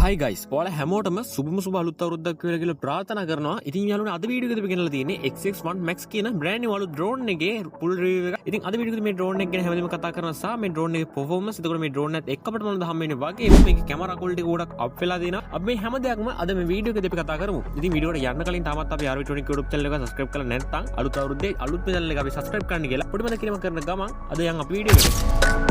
Hi guys, ඔයාලා හැමෝටම සුබම සුබ අලුත් අවුරුද්දක් වේවා කියලා ප්‍රාර්ථනා කරනවා. ඉතින් යාළුවනේ අද වීඩියෝ එකේදී ගෙනලා තියෙන්නේ XX1 Max කියන brand new අලුත් drone එකේ full review එක. ඉතින් අද වීඩියෝ එකේදී මේ drone එක ගැන හැමදේම කතා කරනවා සහ මේ drone එකේ performance එතකොට මේ drone එකත් එක්කපට මොනවද හම්බෙන්නේ වගේ මේකේ camera quality ගොඩක් up වෙලා තියෙනවා. අපි මේ හැම දෙයක්ම අද මේ වීඩියෝ එකේදී අපි කතා කරමු. ඉතින් වීඩියෝ එකට යන්න කලින් තාමත් අපි RV20 YouTube channel එක subscribe කරලා නැත්නම් අලුත් අවුරුද්දේ අලුත් channel එක අපි subscribe කරන්න කියලා පොඩි මතක කිරීමක් කරන ගමන් අද යන් අපි වීඩියෝ එකට.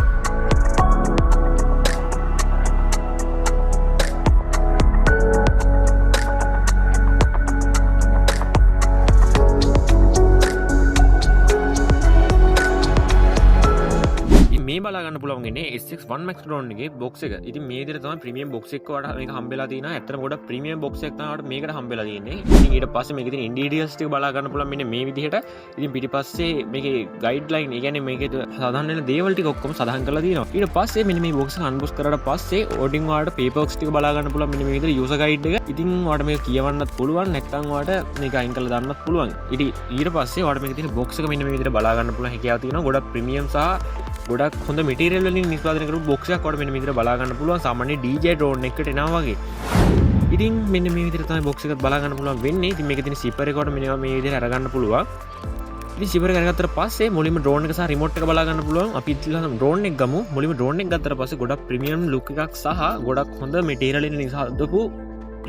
මේ බලාගන්න පුළුවන් ඉන්නේ SX1 Max drone එකේ box එක. ඉතින් මේ විදිහට තමයි premium box එක වලට මේක හම්බෙලා තියෙනවා. ඇත්තටම ගොඩක් premium box එකක් තමයි මේකට හම්බෙලා තියෙන්නේ. ඉතින් ඊට පස්සේ මේකේ තියෙන interiors ටික බලා ගන්න පුළුවන් මෙන්න මේ විදිහට. ඉතින් පිටිපස්සේ මේකේ guideline, ඒ කියන්නේ මේකේ සඳහන් වෙන දේවල් ටික ඔක්කොම සඳහන් කරලා තියෙනවා. ඊට පස්සේ මෙන්න මේ box එක unbox කරලා පස්සේ ඕඩින් වලට paperworks ටික බලා ගන්න පුළුවන් මෙන්න මේ විදිහට user guide එක. ඉතින් ඔයාලට මේක කියවන්නත් පුළුවන්, නැත්නම් ඔයාලට මේක අයින් කරලා දාන්නත් පුළුවන්. ඉතින් ඊට පස්සේ ඔයාලට මේකේ තියෙන box එක මෙන්න මේ විදිහට බලා ගන්න පුළුවන් හැකියාව තියෙනවා. ගොඩක් premium සහ ගොඩක් හොඳ මැටීරියල් වලින් නිෂ්පාදනය කරපු බොක්ස් එකක් වඩ මෙන්න මේ විදිහට බලා ගන්න පුළුවන්. සාමාන්‍ය DJ drone එකකට එනවා වගේ. ඉතින් මෙන්න මේ විදිහට තමයි බොක්ස් එකත් බලා ගන්න පුළුවන් වෙන්නේ. ඉතින් මේකේ තියෙන zipper එක වඩ මෙන්න මේ විදිහට අරගන්න පුළුවන්. ඉතින් zipper එක අරගත්තට පස්සේ මුලින්ම drone එක සහ remote එක බලා ගන්න පුළුවන්. අපි ඉතින් drone එක ගමු. මුලින්ම drone එක ගත්තට පස්සේ ගොඩක් premium look එකක් සහ ගොඩක් හොඳ මැටීරියල් වලින් නිසා හදපු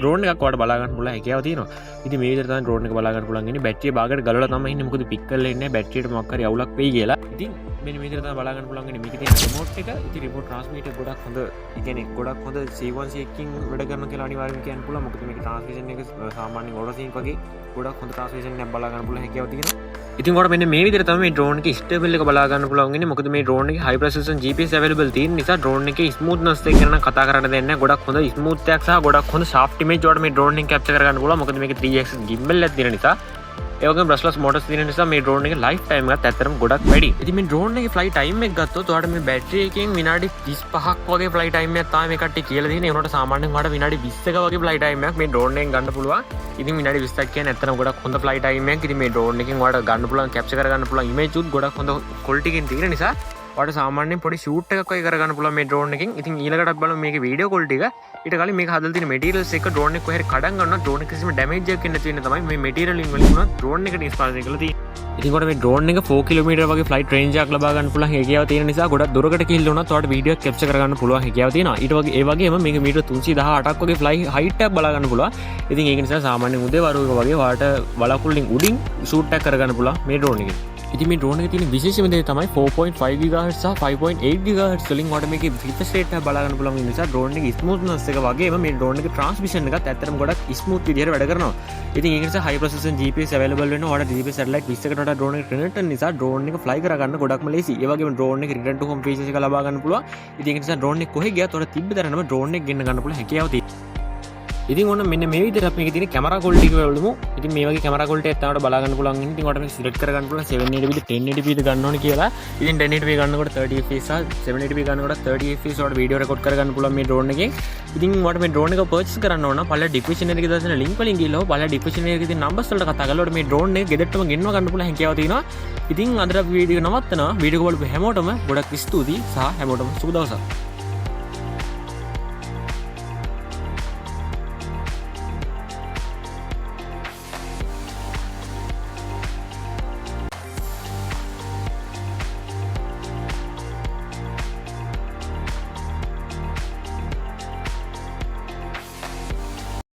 drone එකක් වඩ බලා ගන්න පුළුවන් හැකියාව තියෙනවා. ඉතින් මේ විදිහට තමයි drone එක බලා ගන්න පුළුවන් ඉන්නේ. බැටරිය භාගයට ගලවලා තමයි ඉන්නේ. මොකද පික් කරලා ඉන්නේ බැටරියට මොකක් හරි අවුලක් වෙයි කියලා. ඉතින් මෙන්න මේ විදිහට තමයි බලා ගන්න පුළුවන් ඉන්නේ. මේකේ තියෙන remote එක, ඉතින් remote transmitter ගොඩක් හොඳ, ඒ කියන්නේ ගොඩක් හොඳ C1C එකකින් වැඩ කරනවා කියලා අනිවාර්යයෙන් කියන්න පුළුවන්. මොකද මේකේ transmission එක සාමාන්‍ය auto sync වගේ ගොඩක් හොඳ transmission එකක් බලා ගන්න පුළුවන් හැකියාව තියෙනවා. ඉතින් ඔයාලට මෙන්න මේ විදිහට තමයි මේ drone එකේ stable එක බලා ගන්න පුළුවන් ඉන්නේ. මොකද මේ drone එකේ high precision GPS available තියෙන නිසා drone එකේ smoothness එක ගැන කතා කරන්න දෙන්නේ නැහැ. ගොඩක් හොඳ smooth එකක් සහ ගොඩක් හොඳ sharp image වලට මේ drone එක capture කරගන්න පුළුවන්. මොකද මේකේ 3x gimbal එකක් තියෙන නිසා, ඒ වගේම brushless motors තියෙන නිසා මේ drone එකේ life time එකත් ඇත්තටම ගොඩක් වැඩි. ඉතින් මේ drone එකේ flight time එක ගත්තොත් ඔයාලට මේ battery එකෙන් විනාඩි 35ක් වගේ flight time එකක් තමයි මේ කට්ටිය කියලා දෙන්නේ. ඒනොට සාමාන්‍යයෙන් ඔයාලට විනාඩි 20ක වගේ flight time එකක් මේ drone එකෙන් ගන්න පුළුවන්. ඉතින් විනාඩි 20ක් කියන්නේ ඇත්තටම ගොඩක් හොඳ flight time එකක්. ඉතින් මේ drone එකෙන් ඔයාලට ගන්න පුළුවන්, capture කරගන්න පුළුවන් image උත් ගොඩක් හොඳ quality එකකින් තියෙන නිසා ඔයාලට සාමාන්‍යයෙන් පොඩි shoot එකක් වගේ කරගන්න පුළුවන් මේ drone එකෙන්. ඉතින් ඊළඟට බලමු මේකේ video quality එක. ඊට කලින් මේක හදලා තියෙන materials එක drone එක කොහේ කඩන් ගන්නවා drone එක කිසිම damage එකක් නැති වෙන්න තමයි මේ material වලින් වුණත් drone එකට නිෂ්පාදනය කරලා තියෙන්නේ. ඉතින් කොට මේ drone එක 4 km වගේ flight range එකක් ලබා ගන්න පුළුවන් හැකියාව තියෙන නිසා ගොඩක් දුරකට ගිහිල්ලා වුණත් ඔයාලට video එක capture කරගන්න පුළුවන් හැකියාව තියෙනවා. ඊට වගේ ඒ වගේම මේක මීටර 318ක් වගේ fly height එකක් බලා ගන්න පුළුවන්. ඉතින් ඒක නිසා සාමාන්‍ය උදේ වරුවක වගේ ඔයාලට වලකුළුලින් උඩින් shoot එකක් කරගන්න පුළුවන් මේ drone එකෙන්. ඉතින් මේ drone එකේ තියෙන විශේෂම දේ තමයි 4.5 GHz සහ 5.8 GHz වලින් ඔයාලට මේකේ refresh rate එක බලා ගන්න පුළුවන් වෙන නිසා drone එකේ smoothness එක වගේම මේ drone එකේ transmission එකත් ඇත්තටම ගොඩක් smooth විදිහට වැඩ කරනවා. ඉතින් ඒක නිසා high precision GPS available වෙනවා. ඔයාලට GPS satellite 20කට වඩා drone එක connect කරන නිසා drone එක fly කරගන්න ගොඩක්ම ලේසි. ඒ වගේම drone එකේ return to home features එක ලබා ගන්න පුළුවන්. ඉතින් ඒක නිසා drone එක කොහෙ ගියත් ඔයාලට තිබ්බ තරනම drone එක ගෙන්න ගන්න පුළුවන් හැකියාව තියෙනවා. ඉතින් ඔන්න මෙන්න මේ විදිහට අපි මේකේ තියෙන කැමරා quality එක බලමු. ඉතින් මේ වගේ කැමරා quality එකක් තමයි බලා ගන්න පුළුවන්. ඉතින් ඔයාලට මේක select කර ගන්න පුළුවන් 720p 1080p ද ගන්න ඕනේ කියලා. ඉතින් 1080p ගන්නකොට 30 fps සහ 720p ගන්නකොට 30 fps වලට වීඩියෝ රෙකෝඩ් කර ගන්න පුළුවන් මේ drone එකෙන්. ඉතින් ඔයාලට මේ drone එක purchase කරන්න ඕන නම් පළල description එකේ දාන link වලින් ගිහලා පළල description එකේ තියෙන numbers වලට කතා කරලා මේ drone එක ගෙදරටම ගෙන්නව ගන්න පුළුවන් හැකියාව තියෙනවා. ඉතින් අද අපි වීඩියෝ නවත්තනවා. වීඩියෝ එක බලපු හැමෝටම ගොඩක් ස්තුතියි සහ හැමෝටම සුබ දවසක්.